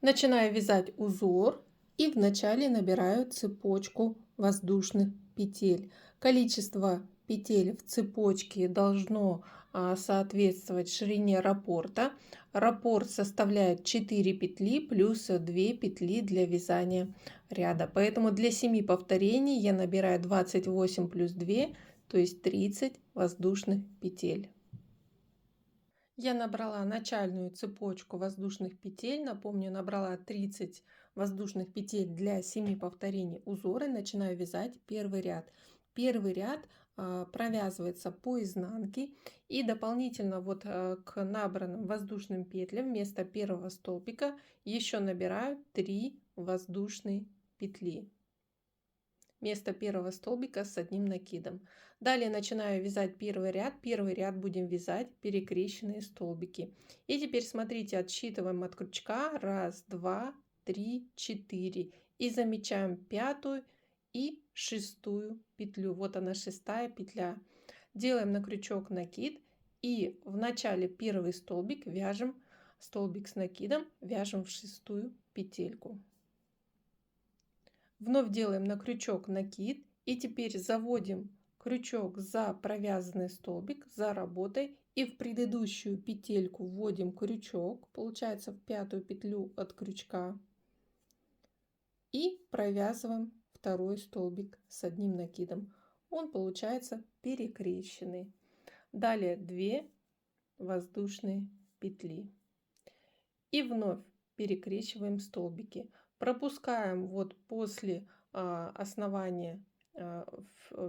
Начинаю вязать узор и вначале набираю цепочку воздушных петель. Количество петель в цепочке должно соответствовать ширине раппорта. Раппорт составляет 4 петли плюс 2 петли для вязания ряда. Поэтому для 7 повторений я набираю 28 плюс 2, то есть 30 воздушных петель. Я набрала начальную цепочку воздушных петель. Напомню, набрала 30 воздушных петель для 7 повторений узора. Начинаю вязать первый ряд. Первый ряд провязывается по изнанке, и дополнительно к набранным воздушным петлям вместо первого столбика еще набираю 3 воздушные петли вместо первого столбика с одним накидом. Далее начинаю вязать первый ряд. Первый ряд будем вязать перекрещенные столбики. И теперь смотрите, отсчитываем от крючка 1, 2, 3, 4 и замечаем пятую и шестую петлю. Вот она, шестая петля. Делаем на крючок накид, и в начале первый столбик вяжем, столбик с накидом вяжем в шестую петельку. Вновь делаем на крючок накид, и теперь заводим крючок за провязанный столбик, за работой, и в предыдущую петельку вводим крючок, получается в пятую петлю от крючка, и провязываем второй столбик с одним накидом. Он получается перекрещенный. Далее 2 воздушные петли и вновь перекрещиваем столбики. Пропускаем вот после основания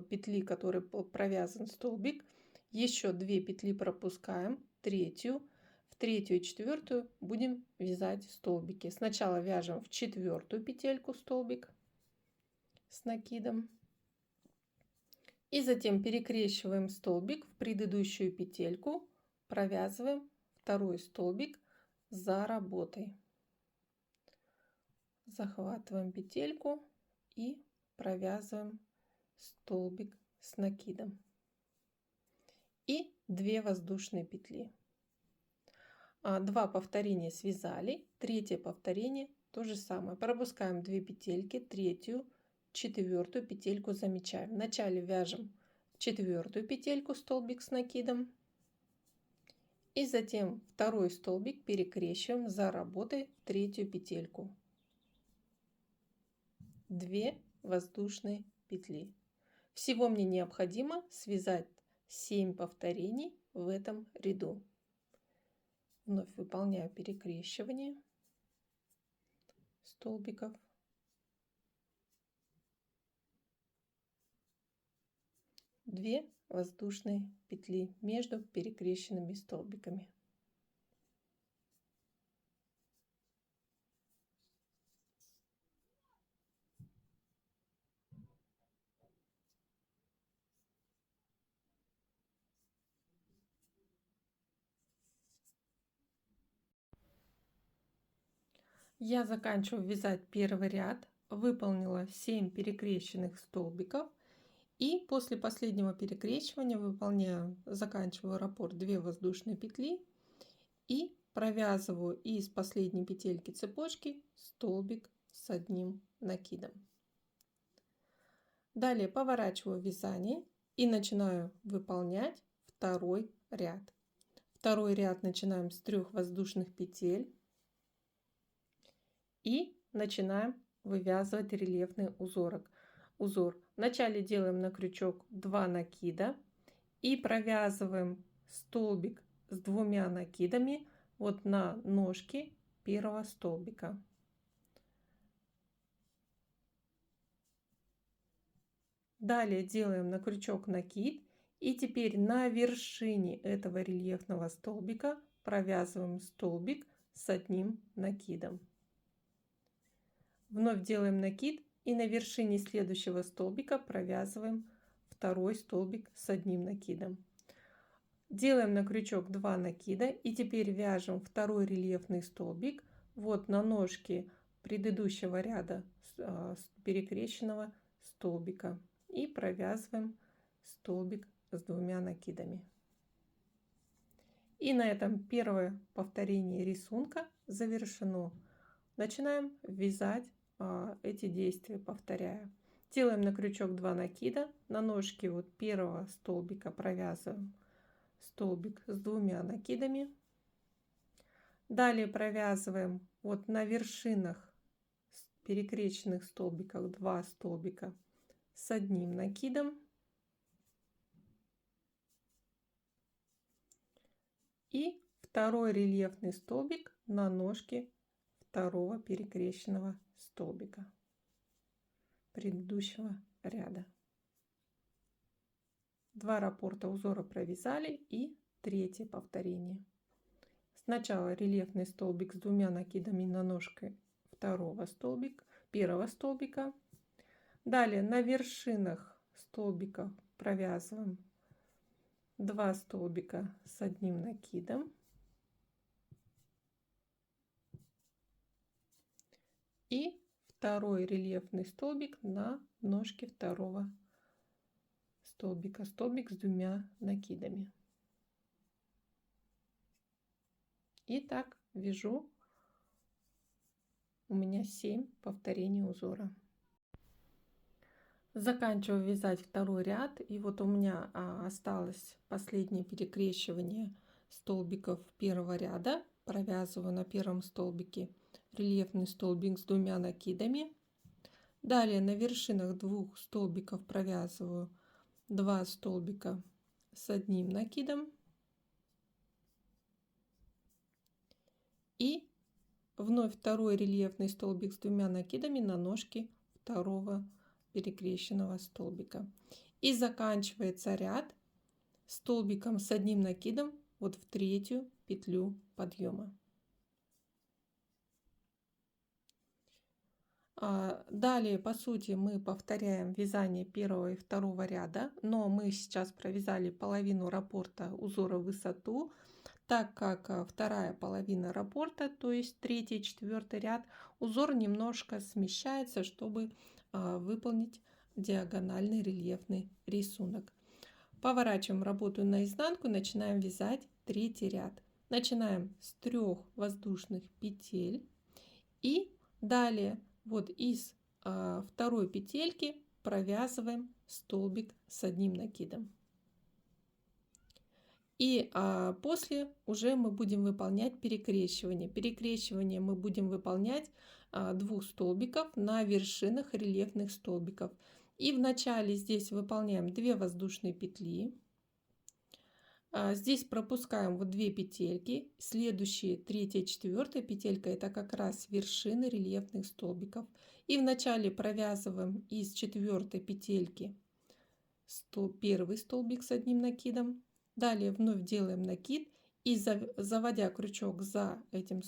петли, который провязан столбик, еще 2 петли пропускаем, третью, в третью и четвертую будем вязать столбики. Сначала вяжем в четвертую петельку столбик с накидом, и затем перекрещиваем столбик в предыдущую петельку, провязываем второй столбик за работой. Захватываем петельку и провязываем столбик с накидом и 2 воздушные петли. 2 повторения связали, третье повторение то же самое. Пропускаем 2 петельки, третью, четвертую петельку замечаем. Вначале вяжем четвертую петельку столбик с накидом, и затем второй столбик перекрещиваем за работой третью петельку. 2 воздушные петли. Всего мне необходимо связать 7 повторений в этом ряду. Вновь выполняю перекрещивание столбиков. 2 воздушные петли между перекрещенными столбиками. Я заканчиваю вязать первый ряд, выполнила 7 перекрещенных столбиков, и после последнего перекрещивания заканчиваю раппорт 2 воздушные петли и провязываю из последней петельки цепочки столбик с одним накидом. Далее поворачиваю вязание и начинаю выполнять второй ряд. Второй ряд начинаем с 3 воздушных петель и начинаем вывязывать рельефный узор. Вначале делаем на крючок 2 накида и провязываем столбик с 2 накидами вот на ножке первого столбика. Далее делаем на крючок накид, и теперь на вершине этого рельефного столбика провязываем столбик с одним накидом. Вновь делаем накид, и на вершине следующего столбика провязываем второй столбик с одним накидом. Делаем на крючок 2 накида, и теперь вяжем второй рельефный столбик вот на ножке предыдущего ряда перекрещенного столбика и провязываем столбик с 2 накидами. И на этом первое повторение рисунка завершено. начинаем вязать эти действия, повторяя. Делаем на крючок 2 накида, на ножке вот первого столбика провязываем столбик с 2 накидами. Далее провязываем вот на вершинах перекрещенных столбиков 2 столбика с 1 накидом. И второй рельефный столбик на ножке второго перекрещенного столбика предыдущего ряда. 2 раппорта узора провязали и третье повторение. Сначала рельефный столбик с 2 накидами на ножке первого столбика. Далее на вершинах столбиков провязываем 2 столбика с 1 накидом. И второй рельефный столбик на ножке второго столбика, столбик с 2 накидами. И так вяжу у меня 7 повторений узора. Заканчиваю вязать второй ряд, и вот у меня осталось последнее перекрещивание столбиков первого ряда. Провязываю на первом столбике рельефный столбик с 2 накидами. Далее на вершинах 2 столбиков провязываю 2 столбика с 1 накидом. И вновь второй рельефный столбик с 2 накидами на ножке второго перекрещенного столбика. И заканчивается ряд столбиком с 1 накидом вот в третью петлю подъема. Далее, по сути, мы повторяем вязание первого и второго ряда, но мы сейчас провязали половину раппорта узора в высоту, так как вторая половина раппорта, то есть третий и четвертый ряд, узор немножко смещается, чтобы выполнить диагональный рельефный рисунок. Поворачиваем работу наизнанку, начинаем вязать третий ряд. Начинаем с 3 воздушных петель и далее вот из второй петельки провязываем столбик с 1 накидом. И после уже мы будем выполнять перекрещивание. Перекрещивание мы будем выполнять 2 столбиков на вершинах рельефных столбиков. И в начале здесь выполняем 2 воздушные петли. Здесь пропускаем вот 2 петельки. Следующие 3 и 4 петелька это как раз вершины рельефных столбиков. И в начале провязываем из 4 петельки первый столбик с 1 накидом. Далее вновь делаем накид и заводя крючок за этим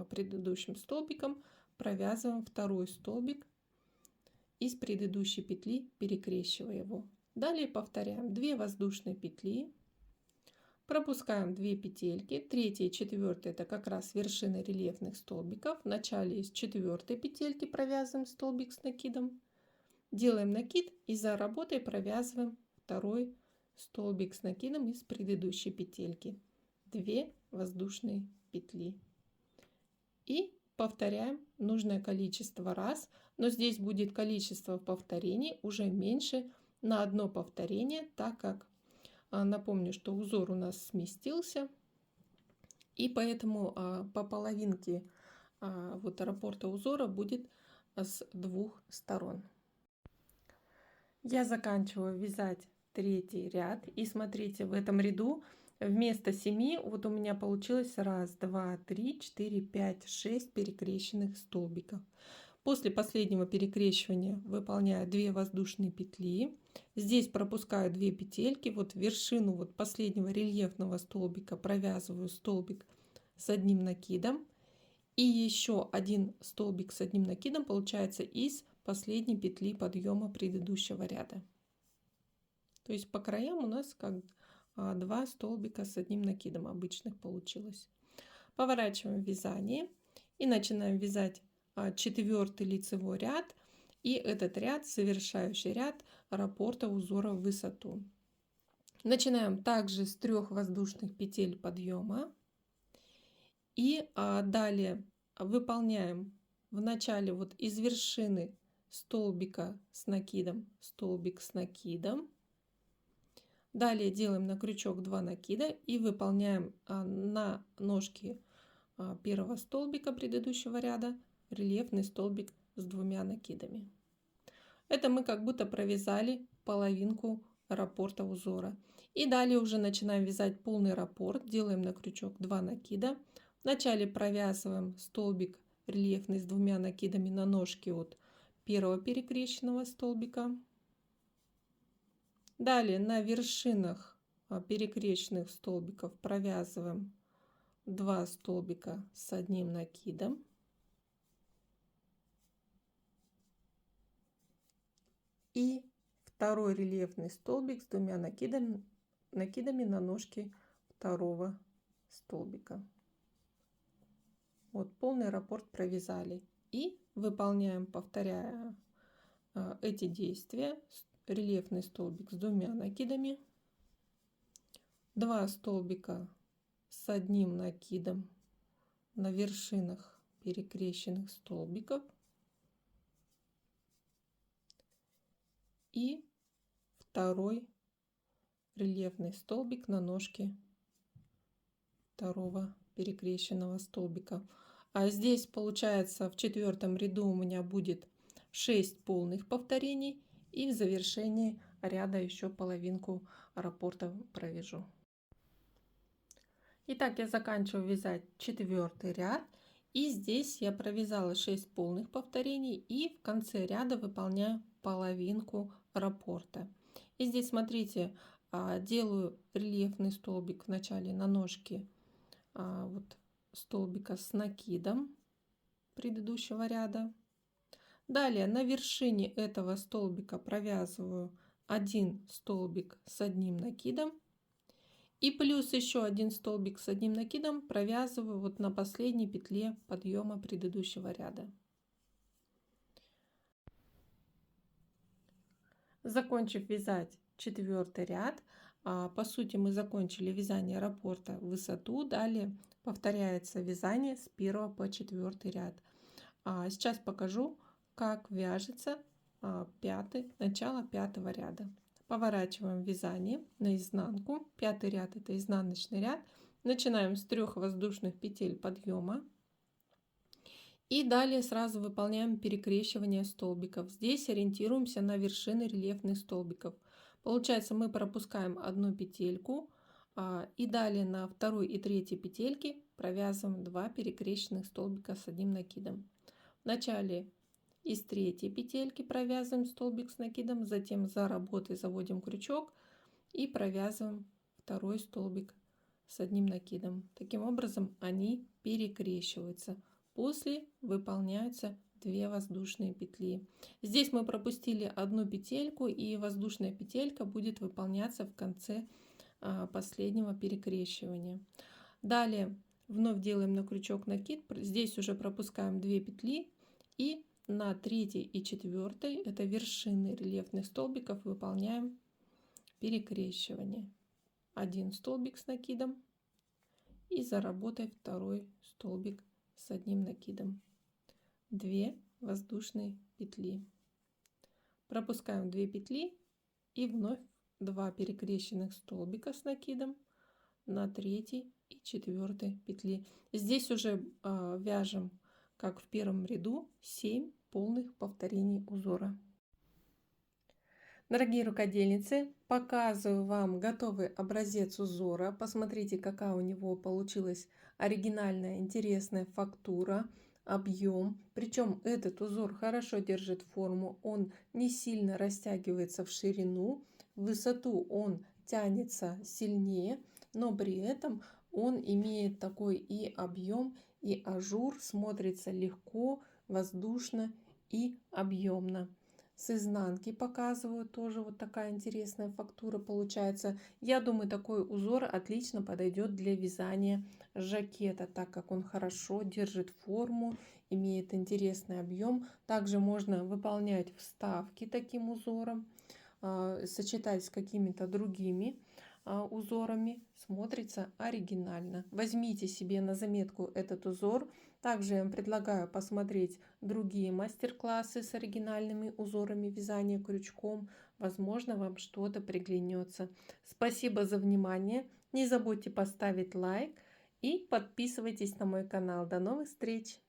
предыдущим столбиком провязываем второй столбик из предыдущей петли, перекрещивая его. Далее повторяем 2 воздушные петли, пропускаем 2 петельки, 3 и 4 это как раз вершины рельефных столбиков. В начале из 4 петельки провязываем столбик с накидом, делаем накид и за работой провязываем второй столбик с накидом из предыдущей петельки, 2 воздушные петли и повторяем нужное количество раз, но здесь будет количество повторений уже меньше на одно повторение, так как напомню, что узор у нас сместился, и поэтому по половинке вот раппорта узора будет с 2 сторон. Я заканчиваю вязать третий ряд, и смотрите, в этом ряду вместо 7 вот у меня получилось 1, 2, 3, 4, 5, 6 перекрещенных столбиков. После последнего перекрещивания выполняю 2 воздушные петли. Здесь пропускаю 2 петельки, вот вершину вот последнего рельефного столбика провязываю столбик с 1 накидом. И еще один столбик с 1 накидом получается из последней петли подъема предыдущего ряда. То есть по краям у нас как 2 столбика с 1 накидом обычных получилось. Поворачиваем вязание и начинаем вязать 4-й лицевой ряд. И этот ряд, завершающий ряд раппорта узора в высоту. Начинаем также с 3 воздушных петель подъема. И далее выполняем в начале вот из вершины столбика с накидом, столбик с накидом. Далее делаем на крючок 2 накида и выполняем на ножке первого столбика предыдущего ряда рельефный столбик с 2 накидами. Это мы как будто провязали половинку раппорта узора. И далее уже начинаем вязать полный раппорт. Делаем на крючок 2 накида. Вначале провязываем столбик рельефный с 2 накидами на ножке от первого перекрещенного столбика. Далее на вершинах перекрещенных столбиков провязываем 2 столбика с 1 накидом. И второй рельефный столбик с 2 накидами на ножки второго столбика. Вот полный раппорт провязали. И выполняем, повторяя эти действия. Рельефный столбик с 2 накидами, 2 столбика с 1 накидом на вершинах перекрещенных столбиков и второй рельефный столбик на ножке второго перекрещенного столбика. А здесь получается в 4-м ряду у меня будет 6 полных повторений, и в завершении ряда еще половинку раппорта провяжу. Итак, я заканчиваю вязать 4-й ряд, и здесь я провязала 6 полных повторений и в конце ряда выполняю половинку раппорта. И здесь смотрите, делаю рельефный столбик в начале на ножке вот столбика с накидом предыдущего ряда. Далее на вершине этого столбика провязываю 1 столбик с 1 накидом и плюс еще 1 столбик с 1 накидом провязываю вот на последней петле подъема предыдущего ряда. Закончив вязать 4-й ряд, по сути мы закончили вязание раппорта в высоту. Далее повторяется вязание с 1 по 4 ряд. Сейчас покажу, как вяжется начало 5-го ряда. Поворачиваем вязание наизнанку. 5-й ряд — это изнаночный ряд. Начинаем с 3 воздушных петель подъема. И далее сразу выполняем перекрещивание столбиков. Здесь ориентируемся на вершины рельефных столбиков. Получается, мы пропускаем 1 петельку. И далее на 2 и 3 петельки провязываем 2 перекрещенных столбика с 1 накидом. Вначале из 3 петельки провязываем столбик с накидом, затем за работой заводим крючок и провязываем 2 столбик с 1 накидом. Таким образом они перекрещиваются. После выполняются 2 воздушные петли. Здесь мы пропустили 1 петельку, и воздушная петелька будет выполняться в конце последнего перекрещивания. Далее вновь делаем на крючок накид. Здесь уже пропускаем 2 петли, и на 3 и 4, это вершины рельефных столбиков, выполняем перекрещивание. 1 столбик с накидом и за работой 2 столбик с 1 накидом. 2 воздушные петли. Пропускаем 2 петли и вновь 2 перекрещенных столбика с накидом на 3 и 4 петли. Здесь уже вяжем, как в первом ряду, 7 полных повторений узора. Дорогие рукодельницы, показываю вам готовый образец узора. Посмотрите, какая у него получилась оригинальная, интересная фактура, объем. Причем этот узор хорошо держит форму, он не сильно растягивается в ширину, в высоту он тянется сильнее, но при этом он имеет такой и объем, и ажур, смотрится легко, воздушно и объемно. С изнанки показываю, тоже вот такая интересная фактура получается. Я думаю, такой узор отлично подойдет для вязания жакета, так как он хорошо держит форму, имеет интересный объем. Также можно выполнять вставки таким узором, сочетать с какими-то другими узорами смотрится оригинально. Возьмите себе на заметку этот узор. Также я вам предлагаю посмотреть другие мастер-классы с оригинальными узорами вязания крючком. Возможно, вам что-то приглянется. Спасибо за внимание. Не забудьте поставить лайк и подписывайтесь на мой канал. До новых встреч!